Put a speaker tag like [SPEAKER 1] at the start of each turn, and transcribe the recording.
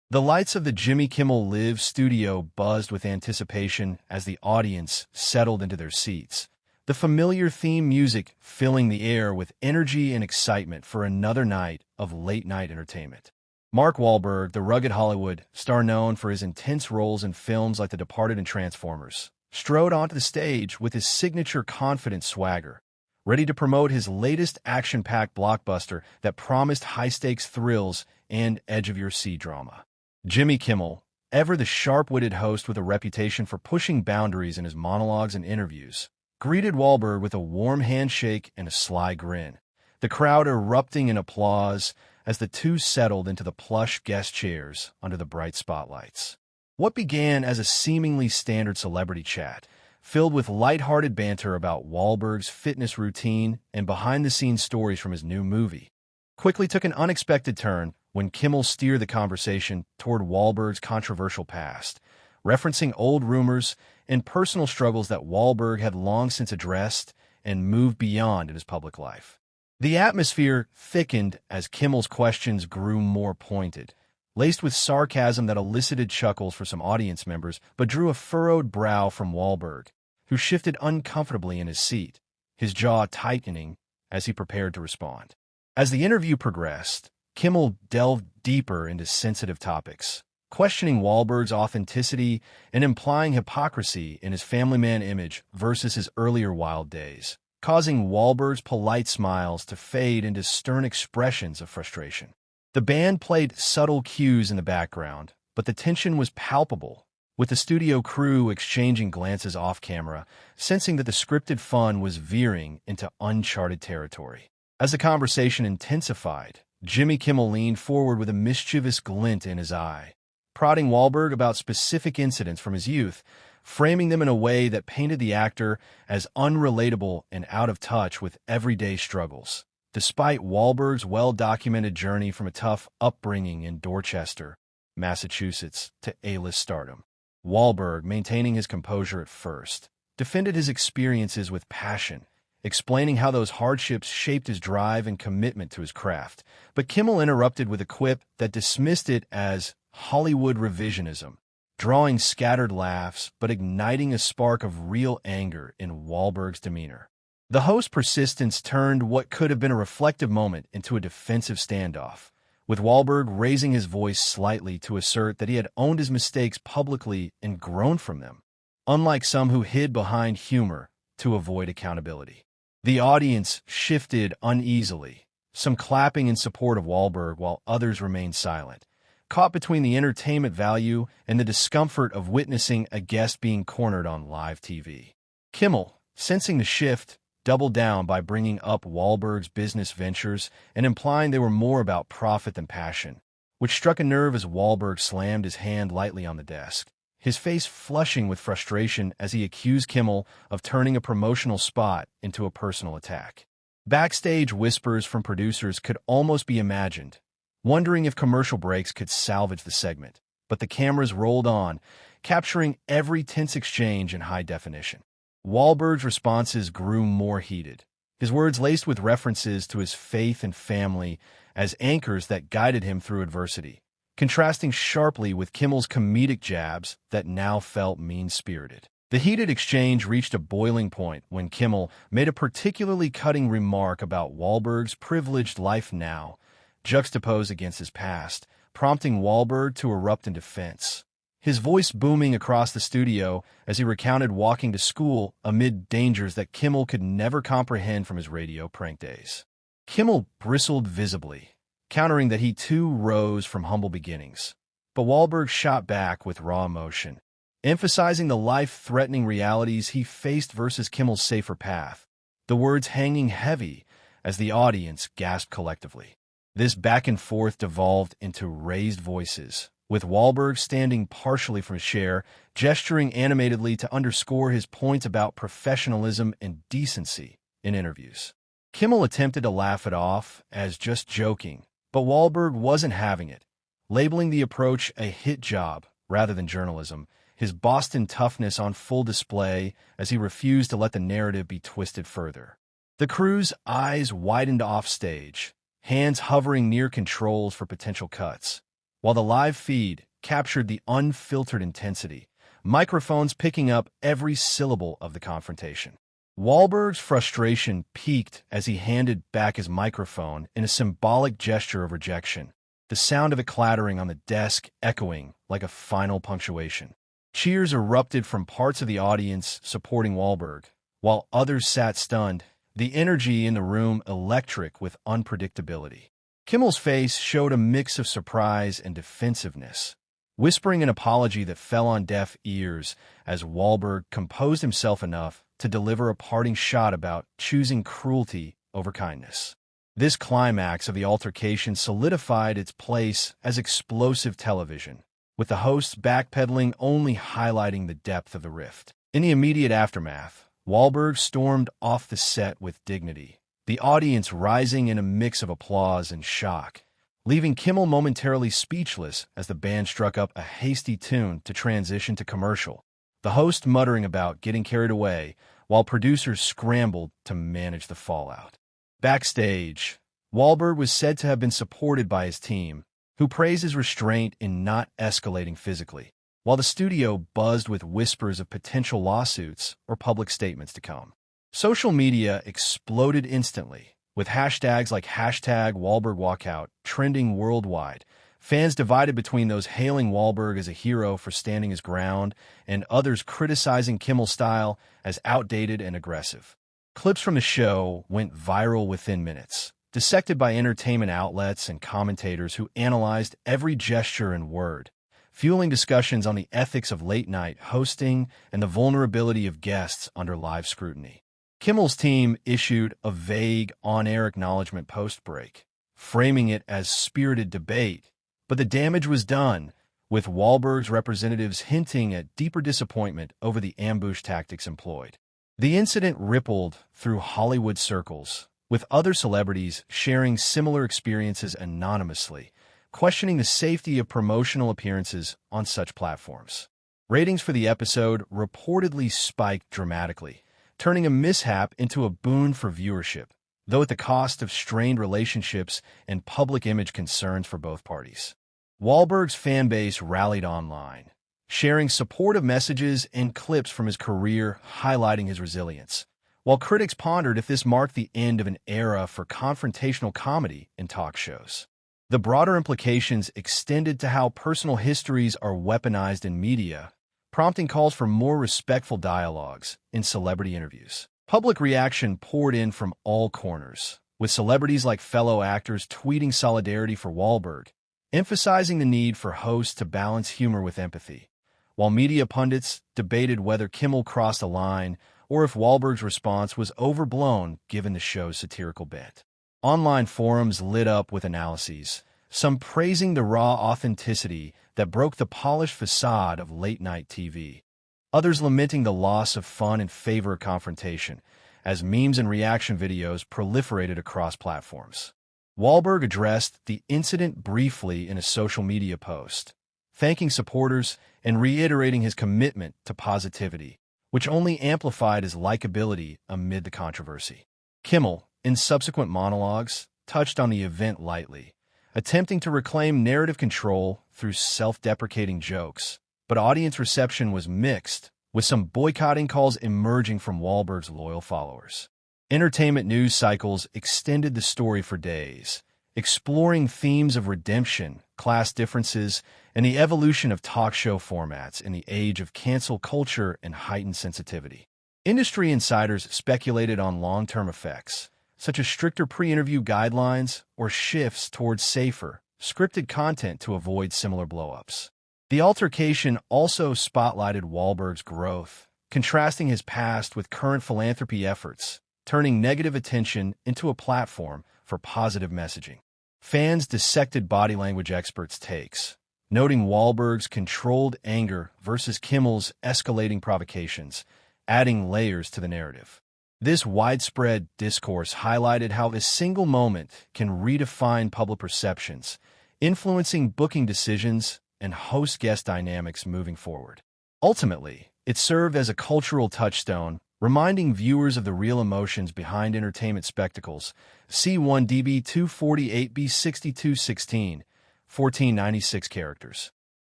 [SPEAKER 1] The lights of the Jimmy Kimmel Live studio buzzed with anticipation as the audience settled into their seats, the familiar theme music filling the air with energy and excitement for another night of late-night entertainment. Mark Wahlberg, the rugged Hollywood star known for his intense roles in films like The Departed and Transformers, strode onto the stage with his signature confident swagger, ready to promote his latest action-packed blockbuster that promised high-stakes thrills and edge-of-your-seat drama. Jimmy Kimmel, ever the sharp-witted host with a reputation for pushing boundaries in his monologues and interviews, greeted Wahlberg with a warm handshake and a sly grin, the crowd erupting in applause as the two settled into the plush guest chairs under the bright spotlights. What began as a seemingly standard celebrity chat, filled with lighthearted banter about Wahlberg's fitness routine and behind-the-scenes stories from his new movie, quickly took an unexpected turn when Kimmel steered the conversation toward Wahlberg's controversial past, referencing old rumors and personal struggles that Wahlberg had long since addressed and moved beyond in his public life. The atmosphere thickened as Kimmel's questions grew more pointed, laced with sarcasm that elicited chuckles for some audience members but drew a furrowed brow from Wahlberg, who shifted uncomfortably in his seat, his jaw tightening as he prepared to respond. As the interview progressed, Kimmel delved deeper into sensitive topics, questioning Wahlberg's authenticity and implying hypocrisy in his family man image versus his earlier wild days, causing Wahlberg's polite smiles to fade into stern expressions of frustration. The band played subtle cues in the background, but the tension was palpable, with the studio crew exchanging glances off-camera, sensing that the scripted fun was veering into uncharted territory. As the conversation intensified, Jimmy Kimmel leaned forward with a mischievous glint in his eye, prodding Wahlberg about specific incidents from his youth, framing them in a way that painted the actor as unrelatable and out of touch with everyday struggles. Despite Wahlberg's well-documented journey from a tough upbringing in Dorchester, Massachusetts, to A-list stardom, Wahlberg, maintaining his composure at first, defended his experiences with passion, explaining how those hardships shaped his drive and commitment to his craft. But Kimmel interrupted with a quip that dismissed it as Hollywood revisionism, drawing scattered laughs but igniting a spark of real anger in Wahlberg's demeanor. The host's persistence turned what could have been a reflective moment into a defensive standoff, with Wahlberg raising his voice slightly to assert that he had owned his mistakes publicly and grown from them, unlike some who hid behind humor to avoid accountability. The audience shifted uneasily, some clapping in support of Wahlberg while others remained silent, caught between the entertainment value and the discomfort of witnessing a guest being cornered on live TV. Kimmel, sensing the shift, doubled down by bringing up Wahlberg's business ventures and implying they were more about profit than passion, which struck a nerve as Wahlberg slammed his hand lightly on the desk, his face flushing with frustration as he accused Kimmel of turning a promotional spot into a personal attack. Backstage whispers from producers could almost be imagined, wondering if commercial breaks could salvage the segment, but the cameras rolled on, capturing every tense exchange in high definition. Wahlberg's responses grew more heated, his words laced with references to his faith and family as anchors that guided him through adversity, contrasting sharply with Kimmel's comedic jabs that now felt mean-spirited. The heated exchange reached a boiling point when Kimmel made a particularly cutting remark about Wahlberg's privileged life now, juxtaposed against his past, prompting Wahlberg to erupt in defense, his voice booming across the studio as he recounted walking to school amid dangers that Kimmel could never comprehend from his radio prank days. Kimmel bristled visibly, countering that he too rose from humble beginnings, but Wahlberg shot back with raw emotion, emphasizing the life-threatening realities he faced versus Kimmel's safer path, the words hanging heavy as the audience gasped collectively. This back-and-forth devolved into raised voices, with Wahlberg standing partially from his chair, gesturing animatedly to underscore his point about professionalism and decency in interviews. Kimmel attempted to laugh it off as just joking, but Wahlberg wasn't having it, labeling the approach a hit job rather than journalism, his Boston toughness on full display as he refused to let the narrative be twisted further. The crew's eyes widened offstage, hands hovering near controls for potential cuts, while the live feed captured the unfiltered intensity, microphones picking up every syllable of the confrontation. Wahlberg's frustration peaked as he handed back his microphone in a symbolic gesture of rejection, the sound of it clattering on the desk echoing like a final punctuation. Cheers erupted from parts of the audience supporting Wahlberg, while others sat stunned, the energy in the room electric with unpredictability. Kimmel's face showed a mix of surprise and defensiveness, whispering an apology that fell on deaf ears as Wahlberg composed himself enough to deliver a parting shot about choosing cruelty over kindness. This climax of the altercation solidified its place as explosive television, with the hosts backpedaling only highlighting the depth of the rift. In the immediate aftermath, Wahlberg stormed off the set with dignity, the audience rising in a mix of applause and shock, leaving Kimmel momentarily speechless as the band struck up a hasty tune to transition to commercial, the host muttering about getting carried away while producers scrambled to manage the fallout. Backstage, Wahlberg was said to have been supported by his team, who praised his restraint in not escalating physically, while the studio buzzed with whispers of potential lawsuits or public statements to come. Social media exploded instantly, with hashtags like #WahlbergWalkout trending worldwide, fans divided between those hailing Wahlberg as a hero for standing his ground and others criticizing Kimmel's style as outdated and aggressive. Clips from the show went viral within minutes, dissected by entertainment outlets and commentators who analyzed every gesture and word, fueling discussions on the ethics of late-night hosting and the vulnerability of guests under live scrutiny. Kimmel's team issued a vague on-air acknowledgement post-break, framing it as spirited debate, but the damage was done, with Wahlberg's representatives hinting at deeper disappointment over the ambush tactics employed. The incident rippled through Hollywood circles, with other celebrities sharing similar experiences anonymously, questioning the safety of promotional appearances on such platforms. Ratings for the episode reportedly spiked dramatically, turning a mishap into a boon for viewership, though at the cost of strained relationships and public image concerns for both parties. Wahlberg's fanbase rallied online, sharing supportive messages and clips from his career highlighting his resilience, while critics pondered if this marked the end of an era for confrontational comedy in talk shows. The broader implications extended to how personal histories are weaponized in media, prompting calls for more respectful dialogues in celebrity interviews. Public reaction poured in from all corners, with celebrities like fellow actors tweeting solidarity for Wahlberg, emphasizing the need for hosts to balance humor with empathy, while media pundits debated whether Kimmel crossed a line or if Wahlberg's response was overblown given the show's satirical bent. Online forums lit up with analyses, some praising the raw authenticity that broke the polished facade of late-night TV, others lamenting the loss of fun in favor of confrontation, as memes and reaction videos proliferated across platforms. Wahlberg addressed the incident briefly in a social media post, thanking supporters and reiterating his commitment to positivity, which only amplified his likability amid the controversy. Kimmel, in subsequent monologues, touched on the event lightly, attempting to reclaim narrative control through self-deprecating jokes, but audience reception was mixed, with some boycotting calls emerging from Wahlberg's loyal followers. Entertainment news cycles extended the story for days, exploring themes of redemption, class differences, and the evolution of talk show formats in the age of cancel culture and heightened sensitivity. Industry insiders speculated on long-term effects, such as stricter pre-interview guidelines or shifts towards safer, scripted content to avoid similar blow-ups. The altercation also spotlighted Wahlberg's growth, contrasting his past with current philanthropy efforts, turning negative attention into a platform for positive messaging. Fans dissected body language experts' takes, noting Wahlberg's controlled anger versus Kimmel's escalating provocations, adding layers to the narrative. This widespread discourse highlighted how a single moment can redefine public perceptions, influencing booking decisions and host-guest dynamics moving forward. Ultimately, it served as a cultural touchstone, reminding viewers of the real emotions behind entertainment spectacles. C1DB248B6216, 1496 characters.